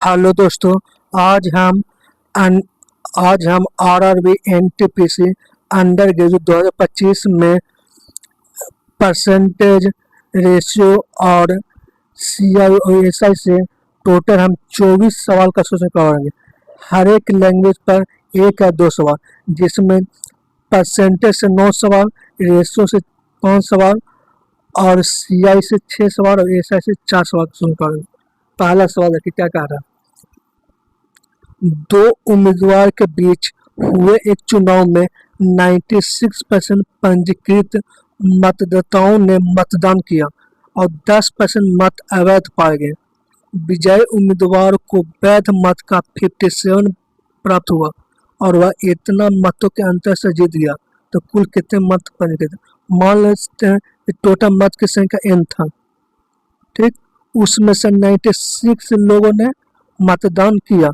Hello दोस्तों। आज हम अन, आज हम आरआरबी एनटीपीसी अंडर ग्रेजुएट 2025 में परसेंटेज रेशियो और सीआईओएसआई से टोटल हम 24 सवाल का सोचने करवाएंगे। हर एक लैंग्वेज पर एक या दो सवाल, जिसमें परसेंटेज से 9 सवाल, रेशियो से 5 सवाल और सीआई से 6 सवाल और एसआई से 4 सवाल सोचने करवाएंगे। पहला सवाल देखिए क्या कह रहा है। दो उम्मीदवार के बीच हुए एक चुनाव में 96% पंजीकृत मतदाताओं ने मतदान किया और 10% मत अवैध पाए गए। विजयी उम्मीदवार को वैध मत का 57 प्राप्त हुआ और वह इतना मतों के अंतर से जीत गया। तो कुल कितने मत पंजीकृत? मान लेते हैं कि टोटल मत की संख्या n था, ठीक। उसमें से 96 लोगों ने मतदान किया,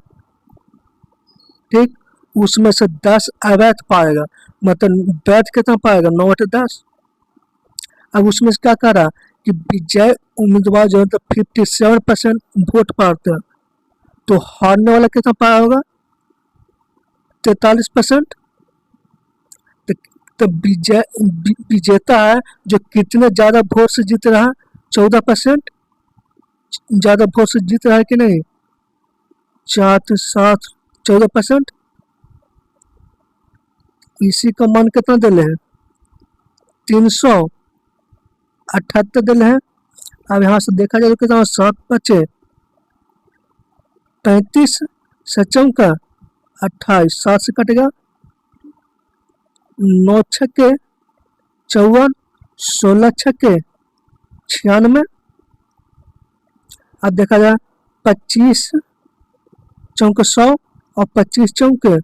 ठीक। उसमें से 10 अवैध पाएगा, मतलब वैध कितना पाएगा? 9/10। अब उसमें से क्या कह रहा कि विजय उम्मीदवार जो है तो 57% वोट पाते हैं, तो हारने वाला कितना पाया होगा? 43%। तो विजेता है जो कितने ज्यादा वोट से जीत रहा है? 14% ज्यादा वोट से जीत रहा है कि नहीं? 4 7 14%। इसी का मान कितना दिले हैं? 378 दिले हैं। अब यहाँ से देखा जाए तो कितना? 7 बचे 35, 7 का 28, 7 से कटेगा 9 छक्के 54, 16 छक्के 96। अब देखा जाए 25 चौके 100 और 25 चौके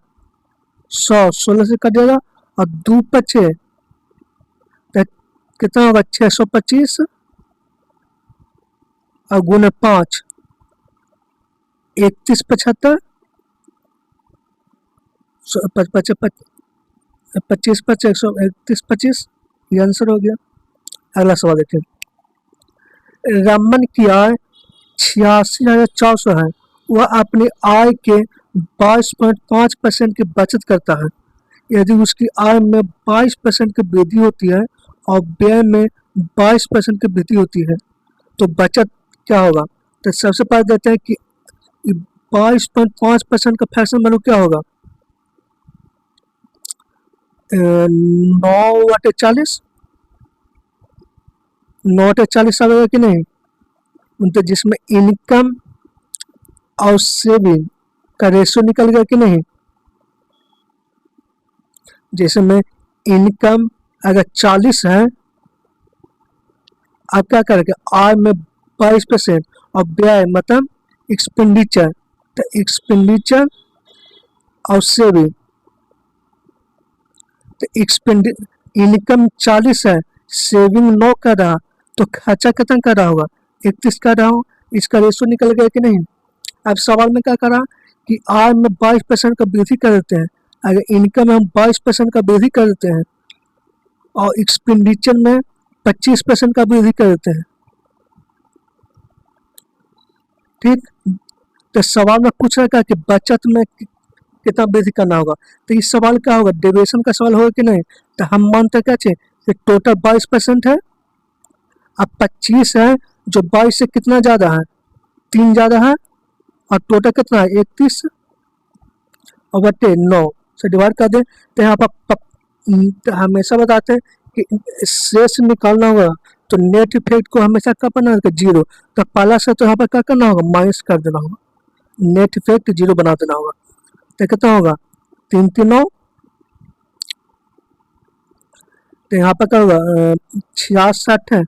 100, 16 से कट जाएगा और 2 बचे तो कितना होगा? 625 और गुने 5 31 75 25 25 131 25। ये आंसर हो गया। अगला सवाल देखिए। रमन की आय 86,400 है। वह अपनी आय के 22.5% की बचत करता है। यदि उसकी आय में 22% की वृद्धि होती है और व्यय में 22% की वृद्धि होती है तो बचत क्या होगा? तो सबसे पहले देते हैं कि 22.5% का फ्रैक्शन वैल्यू क्या होगा? 9/40। 9/40 आएगा कि नहीं? तो जिसमें इनकम और सेविंग का रेशियो निकल गया कि नहीं? जैसे में इनकम अगर 40 है, आप क्या करेंगे? आय में 22% और व्यय मतलब एक्सपेंडिचर, तो एक्सपेंडिचर और सेविंग, तो इनकम 40 है, सेविंग 9 कर रहा, तो खर्चा कितना कर रहा होगा? 31 कर रहा हूँ। इसका रेशियो निकल गया कि नहीं? अब सवाल में क्या करा कि आय में 22% का वृद्धि कर देते हैं, अगर इनकम में हम 22% का वृद्धि कर देते हैं और एक्सपेंडिचर में 25% का वृद्धि कर देते हैं, ठीक। तो सवाल में पूछ रहा है कि बचत में कितना वृद्धि करना होगा, तो इस सवाल क्या होगा? डेविएशन का सवाल होगा कि नहीं? तो हम मानते क्या चाहिए कि टोटल 22% है, अब 25 है जो 22 से कितना ज्यादा है? 3 ज्यादा है, और टोटल कितना है? 31 और बटे 9 से डिवाइड कर दें। तो यहाँ पर हमेशा बताते हैं कि शेष निकालना होगा तो नेट इफेक्ट को हमेशा क्या करना होगा? 0। तो पहला से तो यहाँ पर क्या करना होगा? माइनस कर देना होगा, नेट इफेक्ट 0 बना देना होगा। तो कितना होगा? 3 3 9। तो यहाँ पर क्या होगा? 66 है,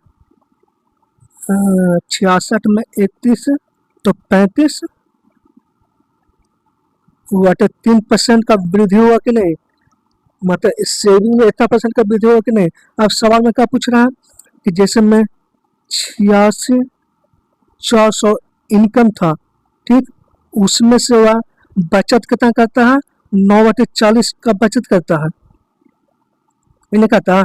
66 में 31 तो 35 वाटे 3% का वृद्धि हुआ कि नहीं? मतलब सेविंग में इतना % का वृद्धि हुआ कि नहीं? अब सवाल में क्या पूछ रहा है कि जैसे में 86,400 इनकम था, ठीक। उसमें से वह बचत कितना करता है? 9/40 का बचत करता है। मैंने कहता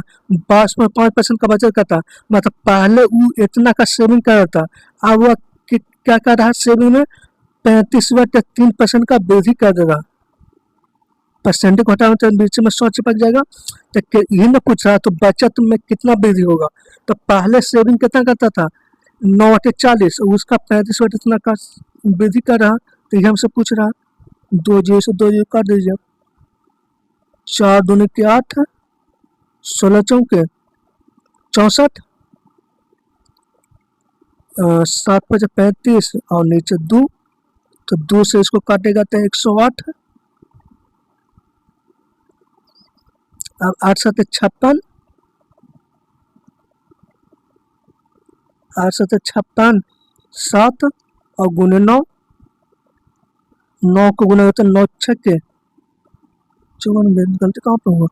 22.5% का बचत करता, मतलब पहले वो इतना का सेविंग कर रहा था, अब वह क्या कर रहा है? सेविंग में 35 3% का वृद्धि कर देगा। परसेंटेज को हटाना तो बीच में 100 चिपक जाएगा। तो यही मैं पूछ रहा तो बचत में कितना वृद्धि होगा। तो पहले सेविंग कितना करता था 9/40, उसका 35 इतना का वृद्धि कर रहा। तो ये हमसे पूछ रहा 2 से 2 कर दीजिए। 4 दूनी के 8, 16 चौके 64, 7 5 35 और नीचे 2। तो 2 से इसको काटेगा तो 108। अब 8 7 56, 8 7 56, 7 और गुने 9, 9 को गुना करते 9 6 54। गलती कहाँ पे हुआ,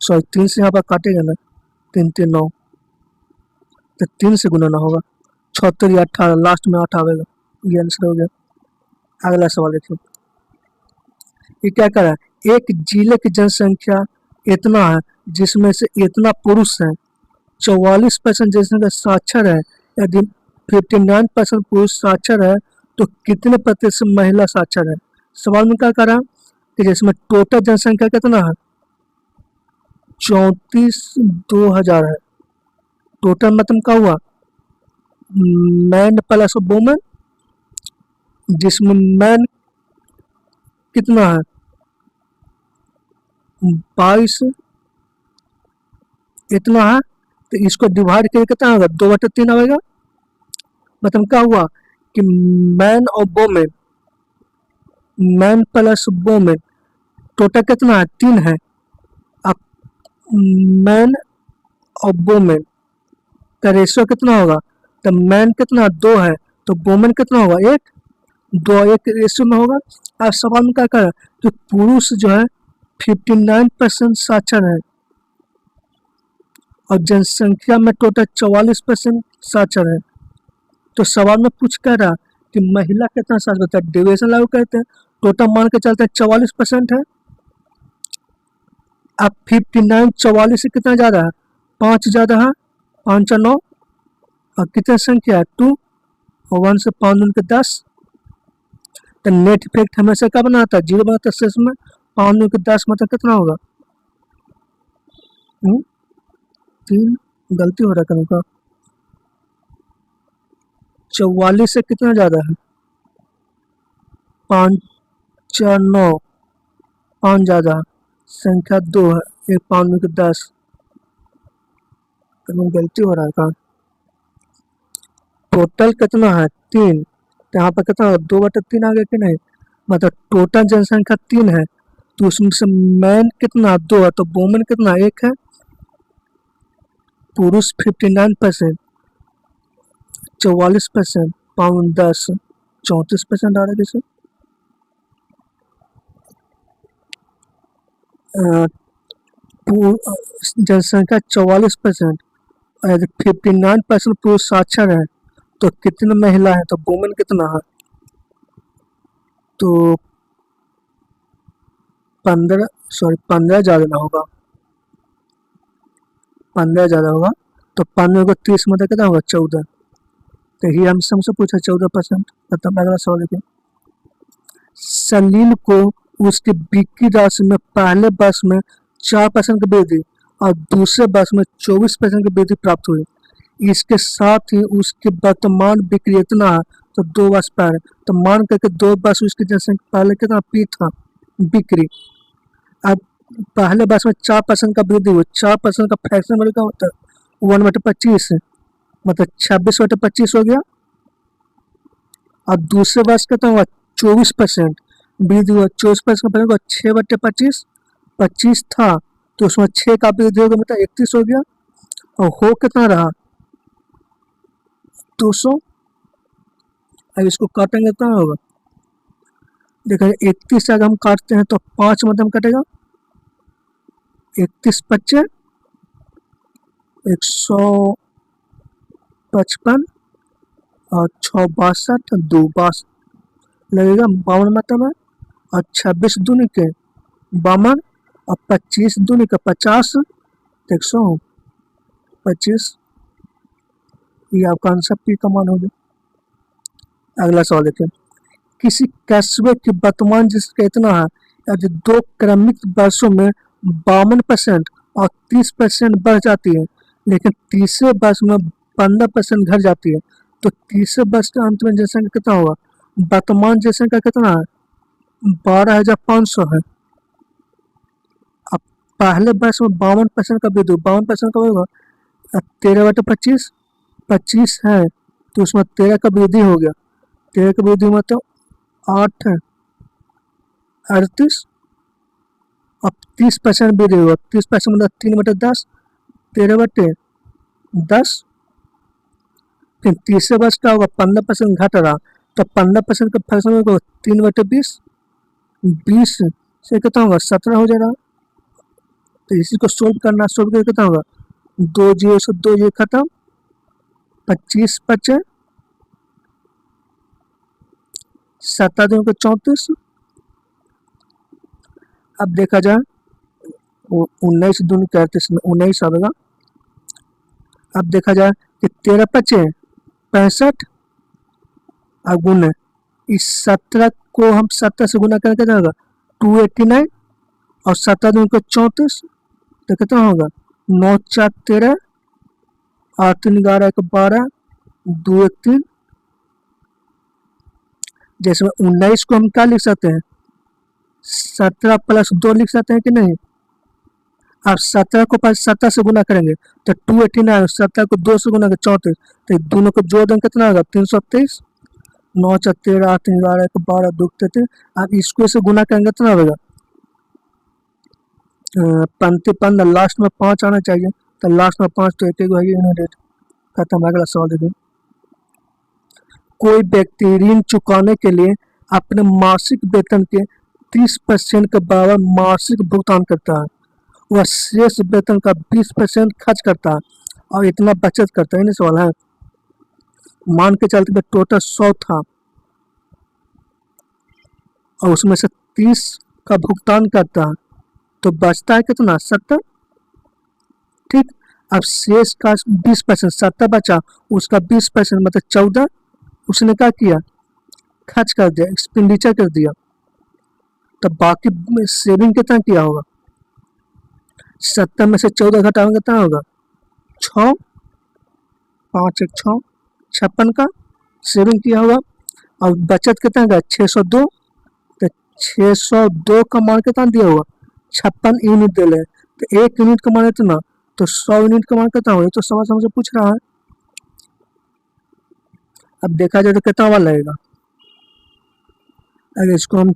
सॉरी 3 से यहाँ पर काटेगा ना, 3 3 9, तो 3 से गुना ना होगा। 76 या 18, लास्ट में 8 आवेगा। ये आंसर हो गया। अगला सवाल देखिए, ये क्या कर रहा है। एक जिले की जनसंख्या इतना है जिसमें से इतना पुरुष है, 44% जनसंख्या साक्षर है। यदि 59% पुरुष साक्षर है तो कितने प्रतिशत महिला साक्षर है। सवाल में क्या कर रहा है कि जिसमें टोटल जनसंख्या कितना है 34,000 है। टोटल मतलब क्या हुआ मैन प्लस वुमेन, जिसमें मैन कितना है 22 इतना है। तो इसको डिवाइड करके कितना होगा 2/3 आएगा। मतलब क्या हुआ कि मैन और women, man plus women total कितना है 3 है। अब मैन और वुमेन का रेशियो कितना होगा, तो मैन कितना 2 है तो वुमेन कितना होगा 1, 2 1 रेशियो में होगा। अब सवाल में क्या कर कि पुरुष जो है 59% साक्षर है और जनसंख्या में टोटल 44% साक्षर है। तो सवाल में पूछ कर रहा कि महिला कितना साक्षर होता है। डिविजन लागू करते हैं, टोटल मान के चलते हैं 44% है। अब 59 44 से कितना ज्यादा है 5 ज्यादा है, 5 9 और कितनी संख्या है 2 और 1 से 5 दूनी के 10। तो नेट इफेक्ट हमेशा क्या बनाता है 0 बनाता है शेष में। 5 दूनी के 10 मतलब कितना होगा 3, गलती हो रहा है कहीं का। 44 से कितना ज्यादा है 5 4 9, 5 ज्यादा है, संख्या 2 है, 1 5 दूनी के 10। कहीं गलती हो रहा है कहाँ। टोटल कितना है 3, तो यहाँ पर कितना 2/3 आ गया कि नहीं। मतलब टोटल जनसंख्या 3 है तो उसमें से मैन कितना 2 है तो वुमेन कितना 1 है। पुरुष 59%, 44%, 5 10 34% आ रहा है जैसे। जनसंख्या 44% और 59% पुरुष साक्षर है तो कितने महिला है तो वुमेन कितना है तो 15 ज्यादा ना होगा, 15 ज्यादा होगा। तो 15 को 30 मतलब कितना होगा 14। तो ही हम सबसे पूछा 14%। मतलब अगला सवाल देखिए, सलील को उसकी बिक्री राशि में पहले वर्ष में 4% की वृद्धि और दूसरे वर्ष में 24% की वृद्धि प्राप्त हुई। इसके साथ ही उसकी वर्तमान बिक्री इतना है तो 2 वर्ष पहले, तो मान करके 2 वर्ष उसकी जनसंख्या पहले कितना पी था बिक्री। अब पहले वर्ष में 4% का वृद्धि हुई, 4% का फ्रैक्शन वैल्यू क्या होता है 1/25, मतलब 26/25 हो गया। और दूसरे वर्ष कितना हुआ 24% वृद्धि हुआ, 24% का 6/25, 25 था तो उसमें 6 का वृद्धि हो गया मतलब 31 हो गया। और हो कितना रहा 200। अब इसको काटेंगे कितना होगा देखिए 31 से अगर हम काटते हैं तो 5 मतलब कटेगा 31 25 155 और 6 62 2 62 लगेगा 52 मतलब है। और 26 दूनी के 52 और 25 दूनी के 50 तो 125। ये आपका आंसर पी का मान हो गया। अगला सवाल देखिए, किसी कैशवे की वर्तमान जिसका इतना है, यदि 2 क्रमिक वर्षों में 52% और 30% बढ़ जाती है, लेकिन तीसरे वर्ष में 15% घट जाती है, तो तीसरे वर्ष के अंत में जनसंख्या कितना होगा? वर्तमान जनसंख्या कितना है? 12,500 है। अब पहले वर्ष में 52% का वृद्धि, 52% का होगा, 13/25, 25 है, तो उसमें 13 का वृद्धि हो गया, 13 का वृद्धि मतलब 8 है, 38। अब 30% वृद्धि होगा, 30% मतलब 3/10, 13/10। फिर तीसरे वर्ष का होगा, 15% घट रहा, तो 15% का फ्रैक्शन होगा 3/20, 20 से कितना होगा? 17 हो जाएगा। तो इसी को सोल्व करना, सोल्व करके कितना होगा? 2 जीरो से 2 जीरो खत्म, 25 बचे, 7 दूनी को 34। अब देखा जाए 19 दूनी का 38 में 19 आएगा। अब देखा जाए कि 13 बचे 65, अब गुना इस 17 को हम 17 से गुना करके क्या होगा? 289, और 17 दूनी को 34, तो कितना होगा? 9 4 13, 8 3 11 1 12, 2 1 3। जैसे 19 को हम क्या लिख सकते हैं? 17 + 2 लिख सकते हैं कि नहीं? अब 17 को 17 से गुना करेंगे तो 289, 17 को 2 से गुना कर 34, तो दोनों को जोड़ देंगे कितना होगा? 323, 9 4 13, 8 3 11 1 12, 2 33। अब इसको से गुना करेंगे कितना होगा? 55, लास्ट में 5 आना चाहिए, तो लास्ट में 5, तो एक यूनिट खत्म। अगला सवाल देखिए। कोई व्यक्ति ऋण चुकाने के लिए अपने मासिक वेतन के 30% के बराबर मासिक भुगतान करता है, वह शेष वेतन का 20% खर्च करता है और इतना बचत करता है। सवाल है, मान के चलते हुए टोटल 100 था और उसमें से 30 का भुगतान करता है, तो बचता है कितना? 70। ठीक, अब शेष का 20%, 70 बचा, उसका 20% मतलब 14 उसने क्या किया? खर्च कर दिया, एक्सपेंडिचर कर दिया। तो बाकी सेविंग कितना किया होगा? 70 में से 14 घटाएंगे कितना होगा? 6, 5 1 6, 56 का सेविंग किया होगा। और बचत कितना का? 602, तो 602 का मान कितना दिया होगा? 56 यूनिट दे रहे, तो 1 यूनिट का मान इतना, तो 100 यूनिट का मान कितना होगा? तो सवाल हमसे पूछ रहा है। अब देखा जाए तो कितना वाला लगेगा? अगर इसको हम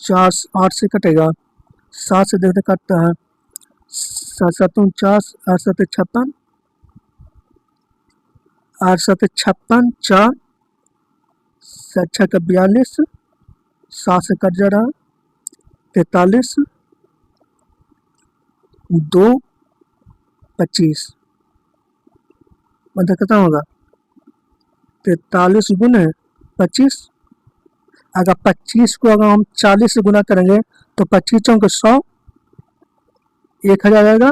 4 8 से कटेगा, 7 से देखते कटता है, 7 7 49, 8 7 56, 8 7 56, 4 7 6 का 42, 7 से कट जा रहा, 43, 2 25, मतलब कितना होगा? 43 गुना 25। अगर 25 को अगर हम 40 से गुना करेंगे तो 25 चौके 100, 1000 आएगा,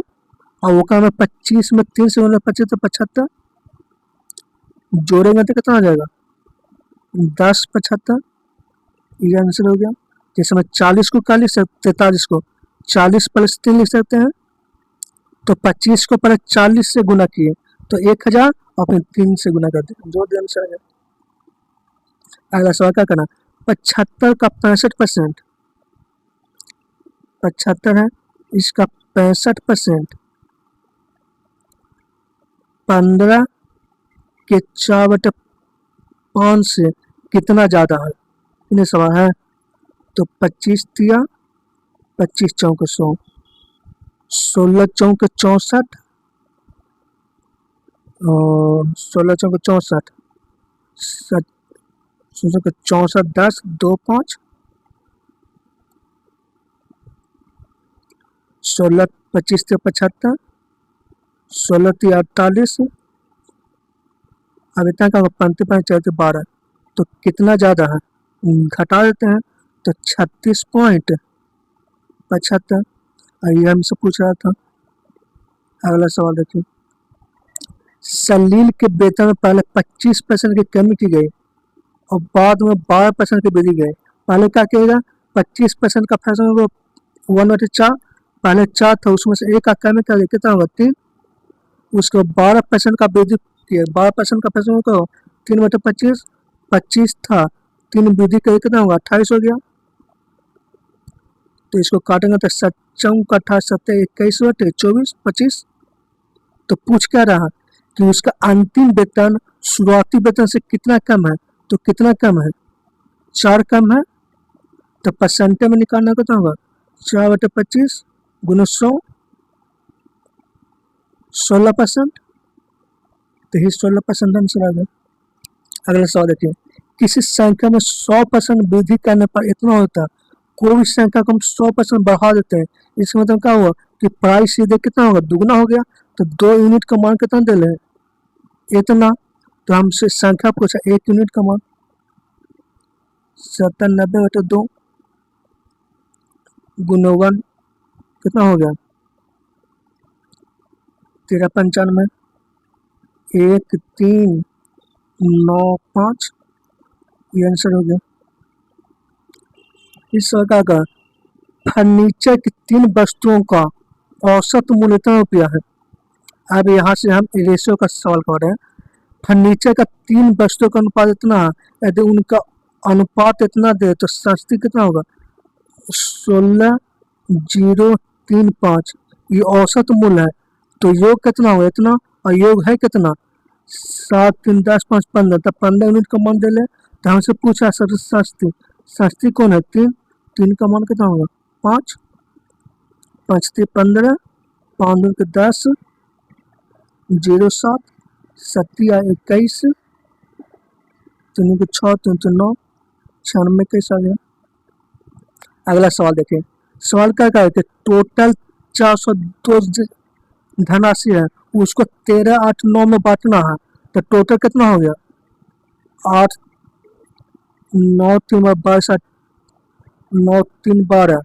और वो काम है 25 में 3 से गुना 25 तो 75, जोड़ेंगे तो कितना आ जाएगा? 10 75, ये आंसर हो गया। जैसे मैं 40 को क्या लिख सकते, 43 को 40 + 3 लिख सकते हैं, तो 25 को पहले 40 से गुना किए तो 1000 और फिर 3 से गुना कर दिया, जोड़ दिया आंसर आ गया। अगला सवाल क्या करना? 75 का 65%, 75 है, इसका 65% 15 के 4/5 से कितना ज़्यादा है? इन्हें सवाल है। तो 25 दिया, 25 चौके 100, 16 चौके 64, और 16 चौके 64, 64 10 2 5, 16 25 से 75, 16 3 48, अब इतना का 5 4 12, तो कितना ज़्यादा है? घटा देते हैं, तो 36.75। ये हमसे पूछ रहा था। अगला सवाल देखिए। सलील के वेतन में पहले 25% की कमी की गई, और बाद में 12% की वृद्धि गए। पहले क्या किएगा, 25% का फ्रैक्शन होगा 1/4, पहले 4 था उसमें से एक का कमी कर कितना होगा 3, उसके बाद 12% का वृद्धि किया, 12% का फ्रैक्शन होगा 3/25, 25 था 3 वृद्धि करके कितना होगा 28 हो गया। तो इसको काटेंगे तो 7 अट्ठाईस 7 21 बटे 24 25। तो पूछ क्या रहा कि उसका अंतिम वेतन शुरुआती वेतन से कितना कम है, तो कितना कम है 4 कम है। तो परसेंटेज में निकालना कितना होगा 4/25 गुना 100 16%। तो ही 16% आंसर आ गया। अगला सवाल देखिए, किसी संख्या में 100% वृद्धि करने पर इतना होता है, कोई भी संख्या को हम 100% बढ़ा देते हैं, इसका मतलब क्या हुआ कि प्राइस सीधे कितना होगा दुगना हो गया। तो 2 यूनिट का मान कितना दे रहे हैं इतना, तो हमसे संख्या पूछा 1 यूनिट का मान 97/2 गुना 1 कितना हो गया 1395 1395 ये आंसर हो गया। इस प्रकार का फर्नीचर की 3 वस्तुओं का औसत मूल्य इतना रुपया है। अब यहाँ से हम रेशियो का सवाल कर रहे हैं। फर्नीचर का 3 वस्तुओं का अनुपात इतना है, यदि उनका अनुपात इतना दे तो सस्ती कितना होगा 16,035, ये औसत मूल्य है। तो योग कितना होगा इतना, और योग है कितना 7 3 10 5 15, तब 15 यूनिट का मान दे ले। तो हमसे पूछा सबसे सस्ती, सस्ती कौन है 3, 3 का मान कितना होगा 5, 5 3 15, 5 2 10 07 7 21 3 6 3 9 96 कैसे आ गया। अगला सवाल देखिए, सवाल क्या है कि टोटल 402 धनराशि है, उसको 13 8 9 में बांटना है। तो टोटल कितना हो गया 8 9 3 22 9 3 12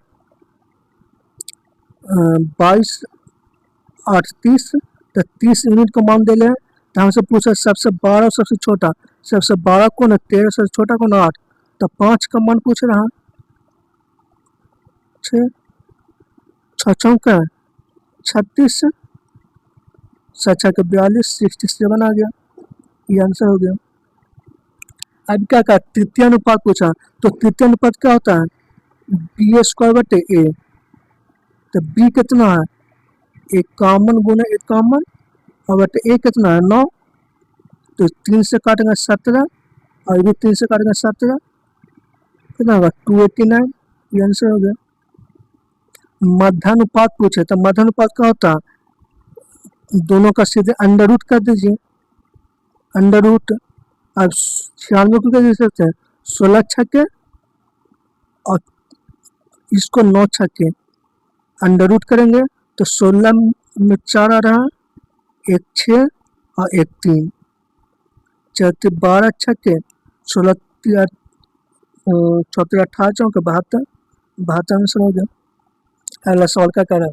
22 8 30। तो 30 यूनिट का मान दे ले। तो हमसे पूछा सबसे बड़ा और सबसे छोटा, सबसे बड़ा कौन है 13, सबसे छोटा कौन है 8। तो 5 का मान पूछ रहा 6 6 चौका 36 6 के 42 67 आ गया, ये आंसर हो गया। अब क्या कहा तृतीय अनुपात पूछा, तो तृतीय अनुपात क्या होता है b² / a। तो b कितना है 51 गुना 51 और बटे a कितना है 9। तो 3 से काटेंगे 17 और भी 3 से काटेंगे 17 कितना होगा 289, ये आंसर हो गया। मध्यानुपात पूछे, तो मध्यानुपात क्या होता है दोनों का सीधे अंडर रूट कर दीजिए, अंडर रूट। अब 96 को क्या दे सकते हैं 16 छक्के और इसको 9 छक्के, अंडर रूट करेंगे तो 16 में 4 आ रहा, 1 6 और 1 3, 4 12 छक्के 16 34 18 चौके 72, 72 आंसर हो गया। अगला सवाल क्या कर रहा है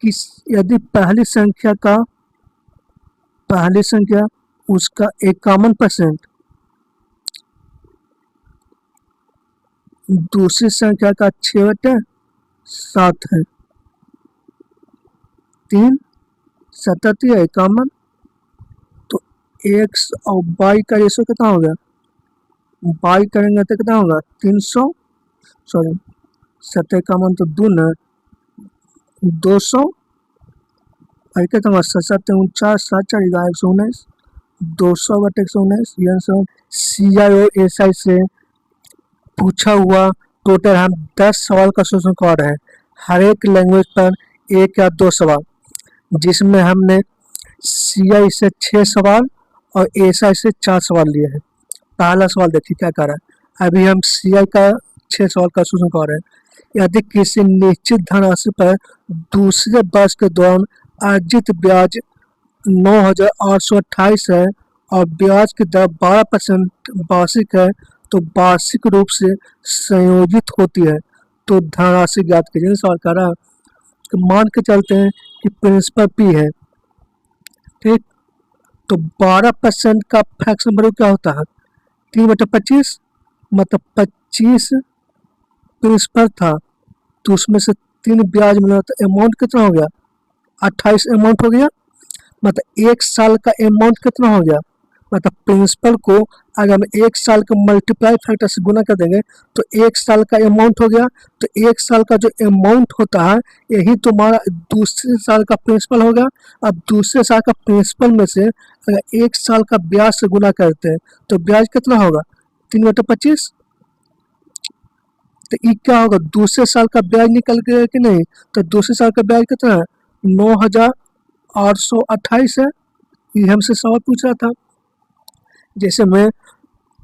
कि यदि पहली संख्या उसका 51% दूसरी संख्या का 6/7 है, 3 77 या 51, तो x और y का रेशो कितना हो गया, y करेंगे तो कितना होगा 300, सॉरी 7 51 तो 2 है 200 और कितना होगा 7 49 7 4 119, 200/119, ये आंसर। CIO/SI से पूछा हुआ टोटल हम 10 सवाल का सोल्यूशन कर रहे हैं, हर एक लैंग्वेज पर 1 या 2 सवाल, जिसमें हमने CI से 6 सवाल और SI से 4 सवाल लिए हैं। पहला सवाल देखिए क्या कर रहा है, अभी हम CI का 6 सवाल का सोल्यूशन कर रहे हैं। यदि किसी निश्चित धनराशि पर दूसरे वर्ष के दौरान अर्जित ब्याज 9,828 है और ब्याज की दर 12% वार्षिक है, तो वार्षिक रूप से संयोजित होती है, तो धनराशि ज्ञात कीजिए। सवाल कर रहा है तो मान के चलते हैं कि प्रिंसिपल P है, ठीक, तो 12% का फ्रैक्शन वैल्यू क्या होता है 3/25 मतलब 25 प्रिंसिपल था, तो उसमें से 3 ब्याज मिला, तो अमाउंट कितना हो गया? 28 अमाउंट हो गया। मतलब 1 साल का अमाउंट कितना हो गया? मतलब प्रिंसिपल को अगर हम 1 साल का मल्टीप्लाई फैक्टर से गुना कर देंगे तो 1 साल का अमाउंट हो गया। तो 1 साल का जो अमाउंट होता है यही तुम्हारा दूसरे साल का प्रिंसिपल हो गया। अब दूसरे साल का प्रिंसिपल में से अगर 1 साल का ब्याज से गुना करते हैं तो ब्याज कितना होगा? 3/25। तो ये क्या होगा? दूसरे साल का ब्याज निकल गया कि नहीं? तो दूसरे साल का ब्याज कितना है? 9,828 है। ये हमसे सवाल पूछ रहा था। जैसे मैं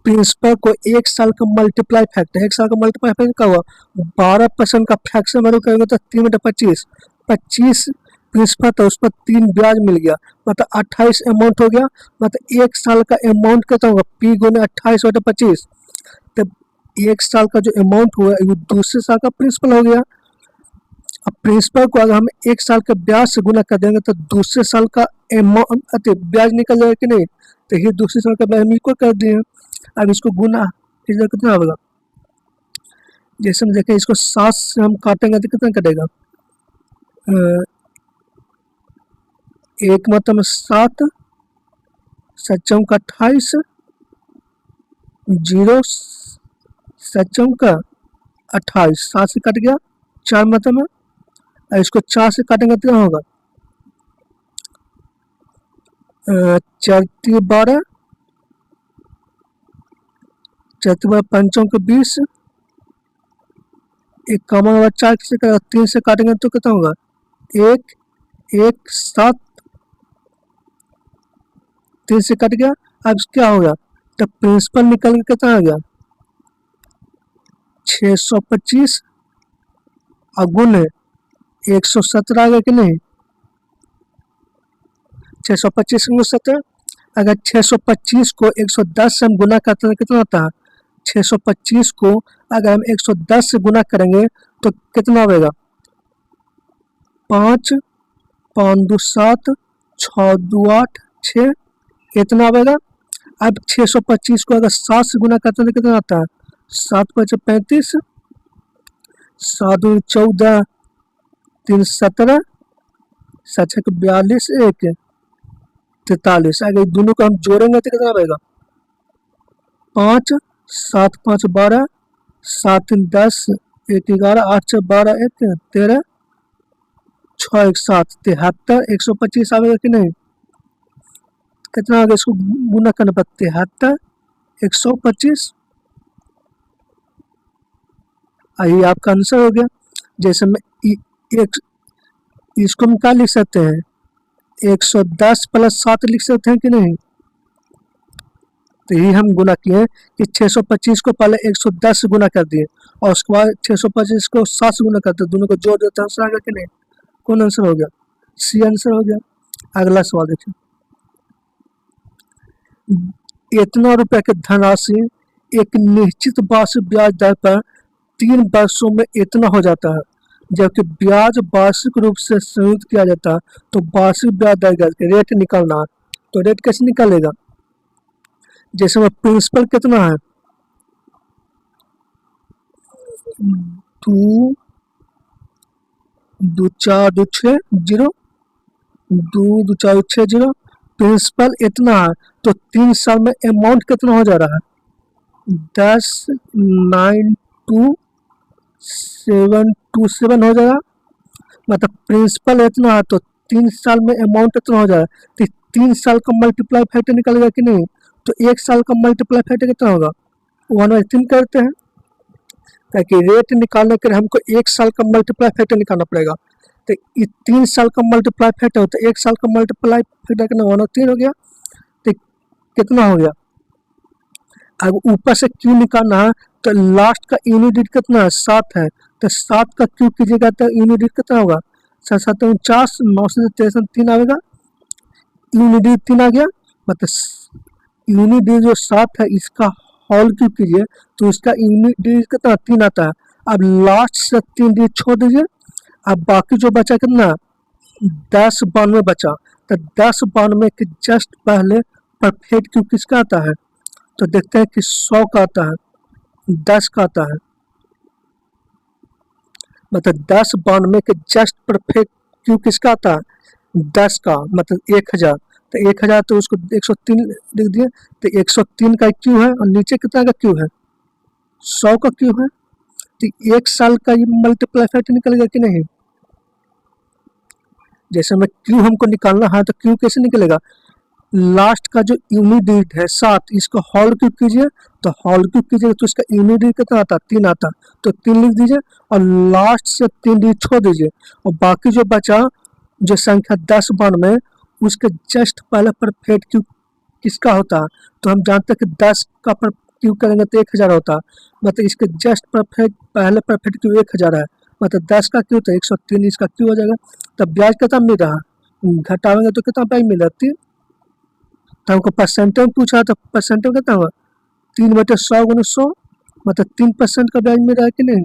प्रिंसिपल को 1 साल का मल्टीप्लाई फैक्टर, 1 साल का मल्टीप्लाई फैक्टर क्या हुआ? 12% का फ्रैक्शन वैल्यू करेंगे तो 3/25, 25 प्रिंसिपल था, उस पर 3 ब्याज मिल गया, मतलब 28 अमाउंट हो गया। मतलब 1 साल का अमाउंट कितना होगा? P गुने 28/25। तब 1 साल का जो अमाउंट हुआ वो दूसरे साल का प्रिंसिपल हो गया। अब प्रिंसिपल को अगर हम 1 साल के ब्याज से गुना कर देंगे तो दूसरे साल का अमाउंट ब्याज निकल जाएगा कि नहीं? तो ये दूसरे साल का ब्याज हम इसको कर दिए। अब इसको गुना इधर कितना होगा? जैसे हम देखें, इसको 7 से हम काटेंगे तो कितना कटेगा? 1 मतलब 7, 7 चौका 28, 0 7 चौका 28, 7 से कट गया, 4 मतलब में। इसको 4 से काटेंगे तो क्या होगा? 4 12, 4 12 पंचों के 20, एक कॉमन होगा 4 से 3 से काटेंगे तो कितना होगा? 1 1 7, 3 से कट गया। अब क्या होगा? तो प्रिंसिपल निकल के कितना आ गया? 625 और गुने 117 आ गया कि नहीं? 625 17। अगर 625 को 110 से हम गुना करते हैं कितना होता है? 625 को अगर हम 110 से गुना करेंगे तो कितना होगा? 5 5 2 7, 6 2 8 6, इतना होगा। अब 625 को अगर 7 से गुना करते हैं तो कितना आता है? 7 5 35, 7 2 14, 3 17, 7 6 42, 1 43। अगर दोनों को हम जोड़ेंगे तो कितना रहेगा? 5 7 5 12, 7 3 10, 1 11, 8 6 12, 1 13, 6 1 7, 73, 125 आएगा कि नहीं? कितना आ गया? इसको गुना करने पर 73, 125। यही आपका आंसर हो गया। जैसे में एक इसको हम क्या लिख सकते हैं? 110 + 7 लिख सकते हैं कि नहीं? तो यही हम गुना किए कि 625 को पहले 110 से गुना कर दिए और उसके बाद 625 को 7 से गुना करते, दोनों को जोड़ देते, आंसर आ गया कि नहीं? कौन आंसर हो गया? सी आंसर हो गया। अगला सवाल देखिए। इतना रुपए की धनराशि एक निश्चित वार्षिक ब्याज दर पर 3 वर्षों में इतना हो जाता है, जबकि ब्याज वार्षिक रूप से संयुक्त किया जाता है। तो वार्षिक ब्याज दर का रेट निकालना है। तो रेट कैसे निकालेगा? जैसे में प्रिंसिपल कितना है? 2 2 4 2 6 0, 2 2 4 6 0। प्रिंसिपल इतना है तो 3 साल में अमाउंट कितना हो जा रहा है? 10 9 2 7 2 7 हो जाएगा। मतलब प्रिंसिपल इतना है तो 3 साल में अमाउंट इतना हो जाएगा। तो 3 साल का मल्टीप्लाई फैक्टर निकलेगा कि नहीं? तो 1 साल का मल्टीप्लाई फैक्टर कितना होगा? 1/3 करते हैं, ताकि रेट निकालने के लिए हमको 1 साल का मल्टीप्लाई फैक्टर निकालना पड़ेगा। तो ये 3 साल का मल्टीप्लाई फैक्टर होता है, 1 साल का मल्टीप्लाई फैक्टर कितना? 1/3 हो गया। तो कितना हो गया? अब ऊपर से क्यू निकालना है तो लास्ट का यूनिट कितना है? 7 है। तो 7 का क्यू कीजिएगा तो यूनिट कितना होगा? 7 7 49, 9 से 63 3 आएगा, यूनिट 3 आ गया। मतलब यूनिट जो 7 है इसका होल क्यू कीजिए तो इसका यूनिट कितना? 3 आता है। अब लास्ट से 3 डिजिट छोड़ दीजिए। अब बाकी जो बचा कितना? 10 92 बचा। तो 10 92 के जस्ट पहले परफेक्ट क्यू किसका आता है? तो देखते हैं कि 100 का आता है, 10 का आता है, मतलब 10 92 के जस्ट परफेक्ट क्यू किसका आता है, 10 का, मतलब 1000। तो 1000 तो उसको 103 लिख दिए, तो 103 का क्यू है और नीचे कितना का क्यू है, 100 का क्यू है। तो 1 साल का ये मल्टीप्लाई फैक्टर निकलेगा कि नहीं। जैसे में क्यू हमको निकालना है तो क्यू कैसे निकलेगा, लास्ट का जो यूनिट डिजिट है 7, इसको होल क्यूब कीजिए, तो होल क्यूब कीजिए तो इसका यूनिट डिजिट कितना आता है, 3 आता, तो 3 लिख दीजिए और लास्ट से 3 डिजिट छोड़ दीजिए और बाकी जो बचा जो संख्या 10 92 उसके जस्ट पहले परफेक्ट क्यूब किसका होता है, तो हम जानते हैं कि 10 का पर क्यूब करेंगे तो 1000 होता है, मतलब इसके जस्ट परफेक्ट पहले परफेक्ट क्यूब 1000 है, मतलब 10 का क्यूब तो 103 इसका क्यूब हो जाएगा। तब ब्याज कितना मिल रहा है, घटाएंगे तो कितना ब्याज मिल रहा है, तो हमको परसेंटेज में पूछा तो परसेंटेज कितना हुआ, 3/100 × 100, मतलब 3% का ब्याज मिल रहा है कि नहीं।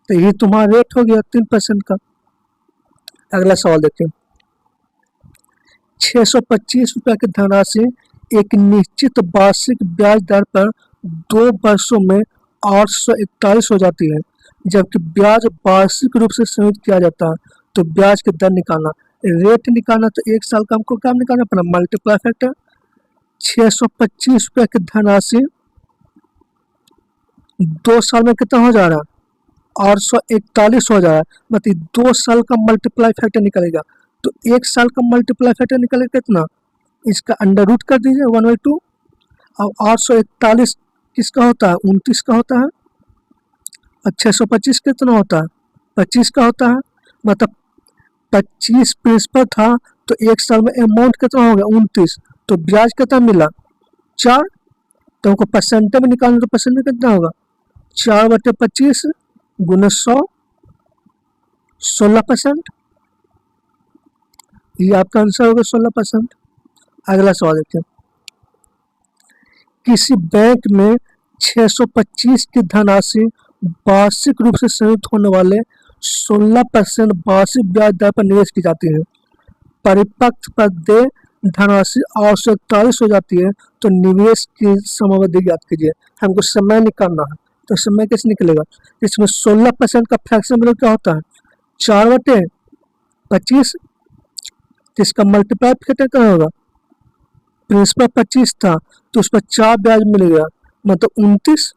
तो ये तुम्हारा रेट हो गया 3% का। अगला सवाल देखिए, 625 रुपये की धनराशि एक निश्चित वार्षिक ब्याज दर पर 2 वर्षों में 841 हो जाती है, जबकि ब्याज वार्षिक रूप से संयुक्त किया जाता है, तो ब्याज की दर निकालना, रेट निकालना, तो 1 साल का हमको काम निकालना अपना मल्टीप्लाई फैक्टर। 625 रुपये की धनराशि 2 साल में कितना हो जा रहा है, 841 हो जा रहा है, मतलब 2 साल का मल्टीप्लाई फैक्टर निकलेगा। तो 1 साल का मल्टीप्लाई फैक्टर निकलेगा कितना, इसका अंडर रूट कर दीजिए 1/2। अब 841 किसका होता है, 29 का होता है, और 625 कितना होता है, 25 का होता है, मतलब 25 प्रिंसिपल था तो 1 साल में अमाउंट कितना हो गया 29, तो ब्याज कितना मिला 4। तो हमको परसेंटेज में निकालना, तो परसेंटेज कितना होगा 4/25 × 100, 16%। ये आपका आंसर होगा 16%। अगला सवाल देखिए, किसी बैंक में 625 की धनराशि वार्षिक रूप से संयुक्त होने वाले 16% वार्षिक ब्याज दर पर निवेश की जाती है, परिपक्व पर देय धनराशि 841 हो जाती है, तो निवेश की समयावधि ज्ञात कीजिए। हमको समय निकालना है, तो समय कैसे निकलेगा, इसमें 16% का फ्रैक्शन वैल्यू क्या होता है 4/25, इसका मल्टीप्लाई फैक्टर क्या होगा, प्रिंसिपल 25 था तो उस पर 4 ब्याज मिल गया, मतलब 29,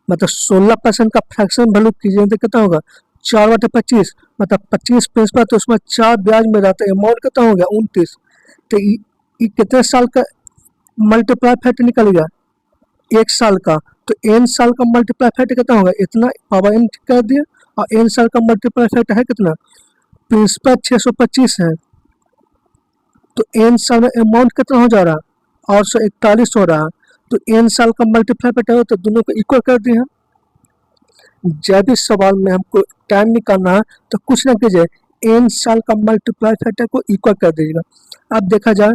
मतलब 16% का फ्रैक्शन वैल्यू कीजिए तो कितना होगा 4/25, मतलब 25 प्रिंसिपल तो उसमें 4 ब्याज में रहता है, अमाउंट कितना हो गया 29। तो ये कितने साल का मल्टीप्लाई फैक्टर निकल गया, 1 साल का, तो n साल का मल्टीप्लाई फैक्टर कितना होगा, इतना पावर n कर दिया, और n साल का मल्टीप्लाई फैक्टर है कितना, प्रिंसिपल 625 है, तो n साल में अमाउंट कितना हो जा रहा है 841 हो रहा है, तो n साल का मल्टीप्लाई फैक्टर हो तो दोनों को इक्वल कर दिया। जब भी सवाल में हमको टाइम निकालना है तो कुछ ना कीजिए n साल का मल्टीप्लाई फैक्टर को इक्वल कर दीजिएगा। अब देखा जाए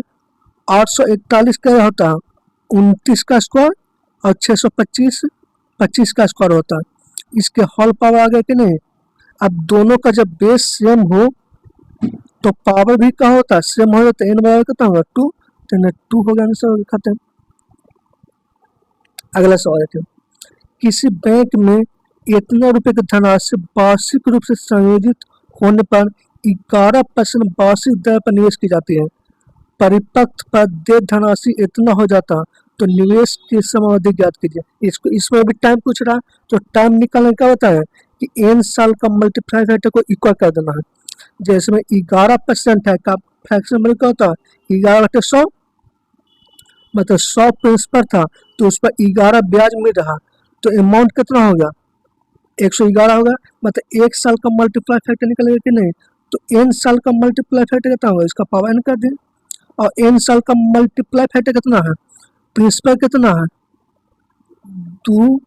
841 क्या होता है 29 का स्क्वायर और 625 25 का स्क्वायर होता है, इसके होल पावर आ गया कि नहीं। अब दोनों का जब बेस सेम हो तो पावर भी क्या होता है सेम हो जाता है, n बराबर कितना होगा 2, तो 2 हो गया आंसर खत्म। अगला सवाल है, किसी बैंक में इतना रुपए की धनराशि वार्षिक रूप से संयोजित होने पर 11% वार्षिक दर पर निवेश की जाती है, परिपक्व पर देय धनराशि इतना हो जाता, तो निवेश की समयावधि ज्ञात कीजिए। इसको इसमें भी टाइम पूछ रहा है, तो टाइम निकालने का होता है कि n साल का मल्टीप्लाई फैक्टर को इक्वल कर देना है। जैसे में 11% है का फ्रैक्शन में क्या होता है 11/100, मतलब 100 प्रिंसिपल था तो उस पर 11 ब्याज मिल रहा, तो अमाउंट कितना हो गया 111 होगा, मतलब 1 साल का मल्टीप्लाई फैक्टर निकलेगा कि नहीं। तो n साल का मल्टीप्लाई फैक्टर कितना होगा, इसका पावर n कर दें, और n साल का मल्टीप्लाई फैक्टर कितना है, प्रिंसिपल कितना है 2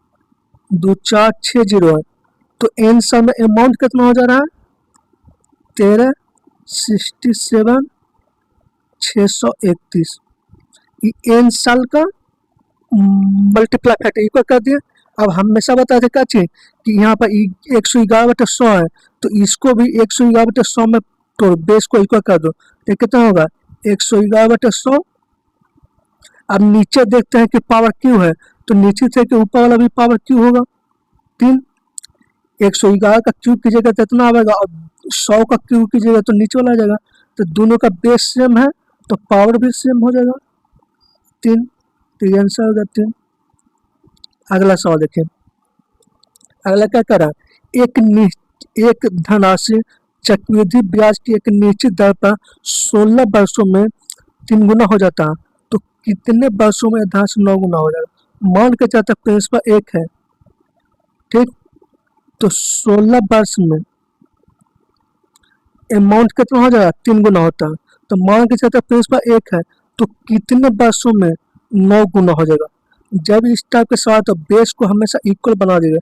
2 4 6 0 है, तो n साल में अमाउंट कितना हो जा रहा है 1367 631, ये n साल का मल्टीप्लाई फैक्टर इक्वल कर दिया। अब हमेशा बताते क्या चीज कि यहाँ पर 111/100 है, तो इसको भी 111/100 में तो बेस को इक्वल कर दो, तो कितना होगा 111/100। अब नीचे देखते हैं कि पावर क्यू है, तो नीचे से कि ऊपर वाला भी पावर क्यू होगा 3। 111 का क्यूब कीजिएगा तो इतना आएगा, और 100 का क्यूब कीजिएगा तो नीचे वाला आ जाएगा। तो दोनों का बेस सेम है तो पावर भी सेम हो जाएगा 3। तो ये आंसर होगा 3। अगला सवाल देखिए, अगला क्या कर रहा है, एक धनराशि चक्रवृद्धि ब्याज की एक निश्चित दर पर 16 वर्षों में 3 गुना हो जाता है, तो कितने वर्षों में धनराशि 9 गुना हो जाएगा। मान के चलते प्रिंसिपल 1 है, ठीक, तो 16 वर्ष में अमाउंट कितना हो जाएगा 3 गुना होता है। तो मान के चलते प्रिंसिपल 1 है, तो कितने वर्षों में 9 गुना हो जाएगा। जब इस टाइप के सवाल तो बेस को हमेशा इक्वल बना देगा।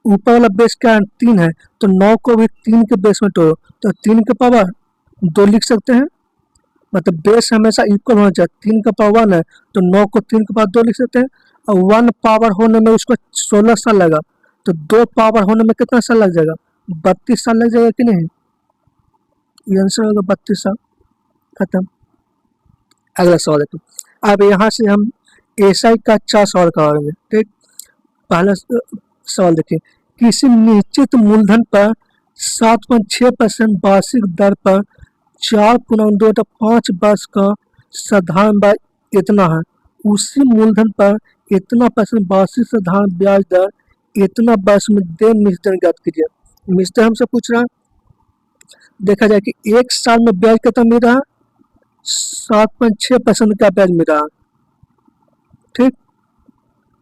ऊपर वाला बेस क्या है 3 है, तो 9 को भी 3 के बेस में तोड़ो, तो 3 के पावर 2 लिख सकते हैं। मतलब बेस हमेशा इक्वल होना चाहिए। 3 का पावर 1 है तो 9 को 3 के पावर 2 लिख सकते हैं, और 1 पावर होने में उसको 16 साल लगा, तो 2 पावर होने में कितना साल लग जाएगा, 32 साल लग जाएगा कि नहीं। ये आंसर होगा 32 साल। खत्म। अगला सवाल देखो, अब यहाँ से हम एसआई का 4 सवाल कराएंगे, ठीक। पहला सवाल देखिए, किसी निश्चित मूलधन पर 7.6% वार्षिक दर पर 4.25 वर्ष का साधारण ब्याज इतना है, उसी मूलधन पर इतना % वार्षिक साधारण ब्याज दर इतना वर्ष में दे मिश्रण ज्ञात कीजिए। मिश्रण हमसे पूछ रहा है, देखा जाए कि 1 साल में ब्याज कितना मिल रहा है, 7.6% का ब्याज मिल रहा है, ठीक।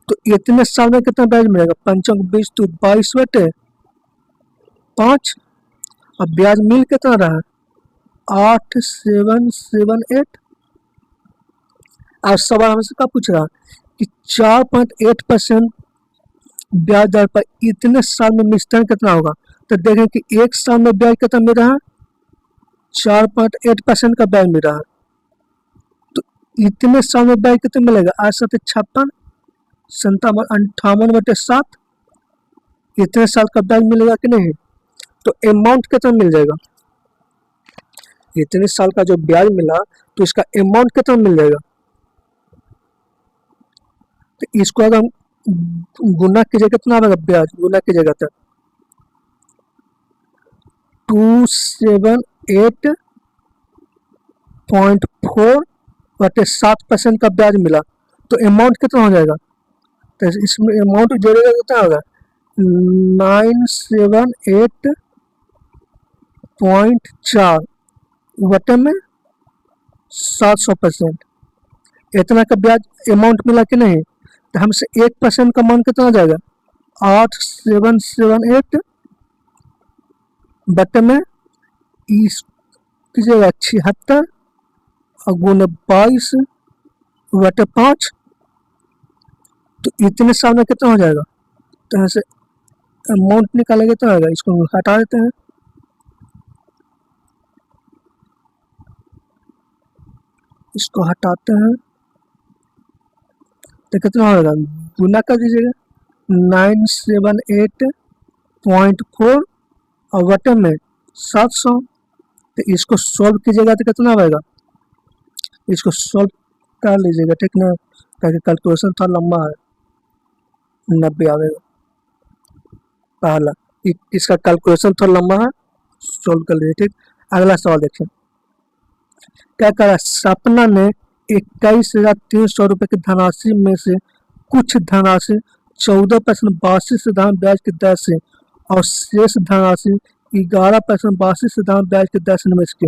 तो इतने साल में कितना ब्याज मिलेगा, 5 20 तो 22/5, और ब्याज मिल कितना रहा है 8778। अब सवाल हमसे क्या पूछ रहा है कि 4.8% ब्याज दर पर इतने साल में मिश्रण कितना होगा। तो देखें कि 1 साल में ब्याज कितना मिल रहा है, 4.8% का ब्याज मिल रहा है, तो इतने साल में ब्याज कितना मिलेगा, 8 7 56 57 58/7, इतने साल का ब्याज मिलेगा कि नहीं। तो अमाउंट कितना मिल जाएगा, इतने साल का जो ब्याज मिला तो इसका अमाउंट कितना मिल जाएगा। तो इसको अगर हम गुना कीजिएगा कितना आएगा, ब्याज गुना कीजिएगा तो 278.4/7% का ब्याज मिला, तो अमाउंट कितना हो जाएगा। तो इसमें अमाउंट जोड़ेगा कितना होगा, 978.4 वटे में 700%, इतना का ब्याज अमाउंट मिला कि नहीं। तो हमसे 1% का मान कितना आ जाएगा, 8778 बटे में इस कीजिएगा 76 और गुने 22/5, तो इतने साल में कितना हो जाएगा। तो यहाँ से अमाउंट निकालेंगे तो आएगा, इसको हटा देते हैं, इसको हटाते हैं तो कितना होगा, गुना कर दीजिएगा 978.4 और वटे में 700। तो इसको सॉल्व कीजिएगा तो कितना आएगा, इसको सॉल्व कर लीजिएगा, ठीक ना, ताकि कैलकुलेशन थोड़ा लंबा है, 90 आएगा पहला, इसका कैलकुलेशन थोड़ा लंबा है, सॉल्व कर लीजिए, ठीक। अगला सवाल देखिए, क्या करा, सपना ने 21,300 रुपये की धनराशि में से कुछ धनराशि 14% वार्षिक साधारण ब्याज की दर से और शेष धनराशि 11% वार्षिक साधारण ब्याज की दर से निवेश की।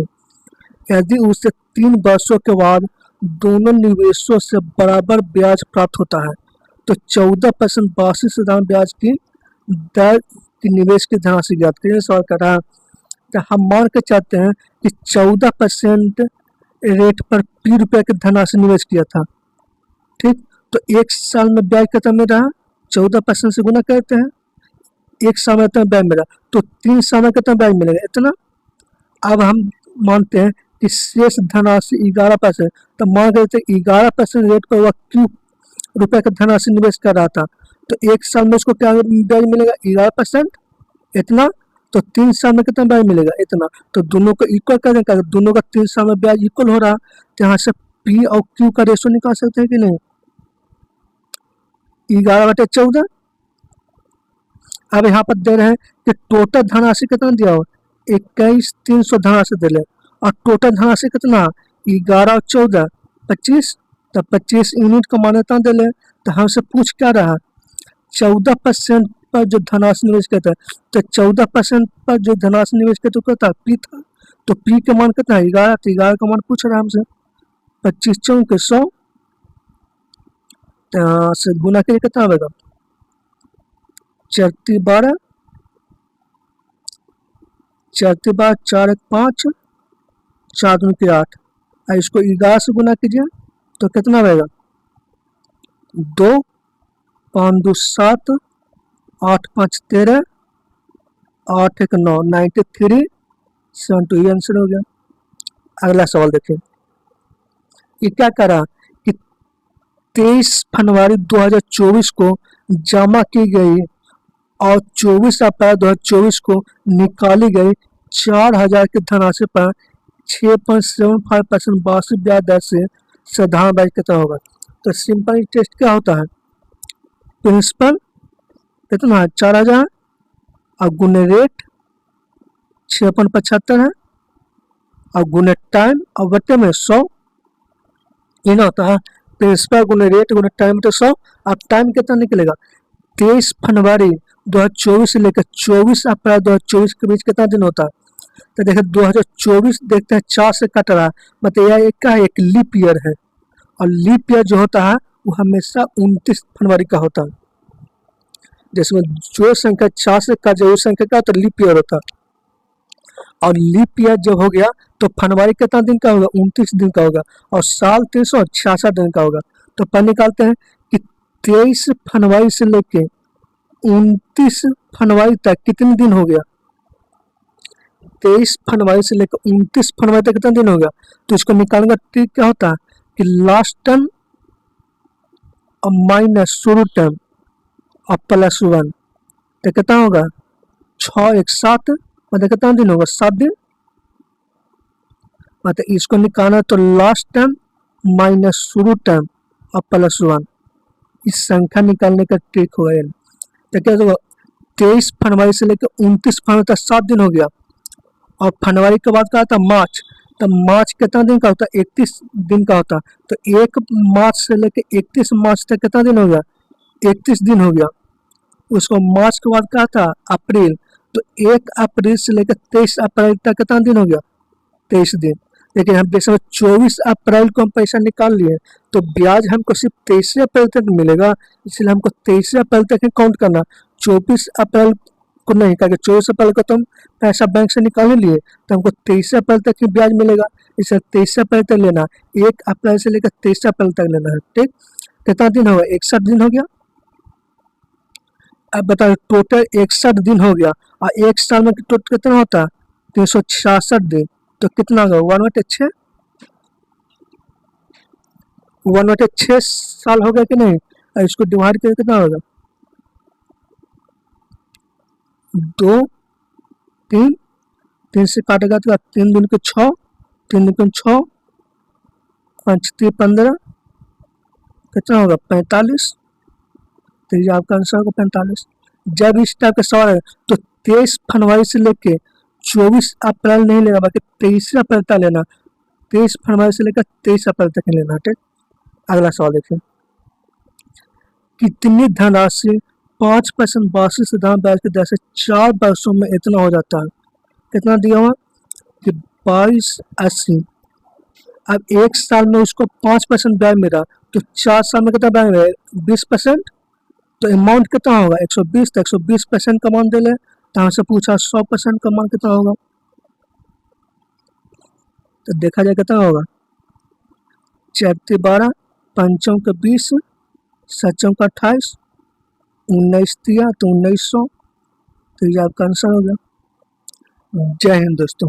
यदि उसे 3 वर्षों के बाद दोनों निवेशों से बराबर ब्याज प्राप्त होता है, तो 14% वार्षिक साधारण ब्याज की दर की निवेश की धनराशि ज्ञात करिए। सवाल कर रहा है, तो हम मान के चाहते हैं कि 14% रेट पर P रुपये की धनराशि निवेश किया था, ठीक। तो 1 साल में ब्याज कितना मिल रहा है, 14% से गुना करते हैं, 1 साल में इतना ब्याज मिला, तो 3 साल में कितना ब्याज मिलेगा, इतना। अब हम मानते हैं कि शेष धनराशि 11%, तो मान के 11% रेट पर वह Q रुपये का धनराशि निवेश कर रहा था, तो 1 साल में उसको क्या ब्याज मिलेगा, 11% इतना। तो 3 साल में कितना ब्याज मिलेगा, इतना। तो दोनों को इक्वल कर देंगे, दोनों का 3 साल में ब्याज इक्वल हो रहा, तो यहाँ से पी और क्यू का रेशो निकाल सकते हैं कि नहीं, 11/14। अब यहाँ पर दे रहे हैं कि टोटल धनराशि कितना दिया हो, 21,300 धनराशि दे ले, और टोटल धनराशि कितना, 11 और 14 25, तो 25 यूनिट का मान्यता दे ले। तो हमसे पूछ क्या रहा, 14% पर जो धनराशि निवेश करता है, तो 14% पर जो धनराशि निवेश करता है कितना पी था, तो पी का मान कितना है 11, तो 11 का मान पूछ रहा है हमसे। 25 चौके 100, से गुना के लिए कितना आएगा, 4×12, 4×12 4 1 5, 4×2 8, और इसको 11 से गुना कीजिए तो कितना आएगा, 2 5 2 7, 8 5 13, 8 1 9, 93 72, ये आंसर हो गया। अगला सवाल देखिए, ये क्या करा कि 23 फरवरी 2024 को जमा की गई और 24 अप्रैल 2024 को निकाली गई 4,000 की धनराशि पर 6.75% वार्षिक ब्याज दर से साधारण ब्याज कितना होगा। तो सिंपल टेस्ट क्या होता है, प्रिंसिपल कितना है 4,000 और गुने रेट 6.75 है और गुने टाइम और बटे में 100, ये ना होता है प्रिंसिपल गुने रेट गुने टाइम तो 100। अब टाइम कितना निकलेगा, 23 फरवरी 2024 से लेकर 24 अप्रैल 2024 के बीच कितना दिन होता है, तो देखिए 2024 देखते हैं 4 से कट रहा है, मतलब यह एक का एक लीप ईयर है, और लीप ईयर जो होता है वो हमेशा 29 फरवरी का होता है। जिसमें जो संख्या 4 से कट जाए उस संख्या का तो लीप ईयर होता है, और लीप ईयर जब हो गया तो फरवरी कितना दिन का होगा, 29 दिन का होगा, और साल 366 दिन का होगा। तो पर निकालते हैं कि 23 फरवरी से लेके 29 फरवरी तक कितने दिन हो गया, 23 फरवरी से लेकर 29 फरवरी तक कितना दिन हो गया। तो इसको निकालने का ट्रिक क्या होता है कि लास्ट टर्म और माइनस शुरू टर्म और +1, तो कितना होगा 6 1 7, मतलब कितना दिन होगा 7 दिन। मतलब इसको निकालना तो लास्ट टर्म माइनस शुरू टर्म और +1, इस संख्या निकालने का ट्रिक होगा ये। तो क्या होगा 23 फरवरी से लेकर 29 फरवरी तक 7 दिन हो गया, और फरवरी के बाद क्या था मार्च, तो मार्च कितना दिन का होता है 31 दिन का होता। तो 1 मार्च से लेकर 31 मार्च तक कितना दिन हो गया 31 दिन हो गया। उसको मार्च के बाद क्या था अप्रैल, तो 1 अप्रैल से लेकर 23 अप्रैल तक कितना दिन हो गया 23 दिन। लेकिन हम जैसे 24 अप्रैल को हम पैसा निकाल लिए तो ब्याज हमको सिर्फ 23 अप्रैल तक मिलेगा, इसलिए हमको 23 अप्रैल तक ही काउंट करना, 24 अप्रैल को नहीं, क्योंकि 24 अप्रैल को तो हम पैसा बैंक से निकाल ही लिए, तो हमको 23 अप्रैल तक ही ब्याज मिलेगा, इसलिए 23 अप्रैल तक लेना, 1 अप्रैल से लेकर 23 अप्रैल तक लेना है। ठीक, कितना दिन होगा 61 दिन हो गया। अब बताओ टोटल 61 दिन हो गया, और एक साल में टोटल कितना होता है 366 दिन, तो कितना होगा 1/6, 1/6 साल हो गया कि नहीं। और इसको डिवाइड करके कितना होगा 2 3, 3 से काटेगा तो 3 दिन के 6, 3 दिन के 6, 5 3 15, कितना होगा 45, तो ये आपका आंसर होगा 45। जब इस टाइप का सवाल है तो 23 फरवरी से लेके 24 अप्रैल नहीं लेना, बल्कि 23 अप्रैल तक लेना, 23 फरवरी से लेकर 23 अप्रैल तक ही लेना। ठीक, अगला सवाल देखिए, कितनी धनराशि 5% वार्षिक साधारण ब्याज की दर से 4 वर्षों में इतना हो जाता है। कितना दिया हुआ कि 2280। अब एक साल में उसको 5% ब्याज मिला, तो 4 साल में कितना ब्याज मिला 20%, तो अमाउंट कितना होगा 120, तो 120% का मान दे ले। तो हमसे पूछा 100% का मान कितना होगा, तो देखा जाए कितना होगा 4×12, 5×20, 7×28, 19 दिया तो 1900, तो ये आपका आंसर हो गया। जय हिंद दोस्तों।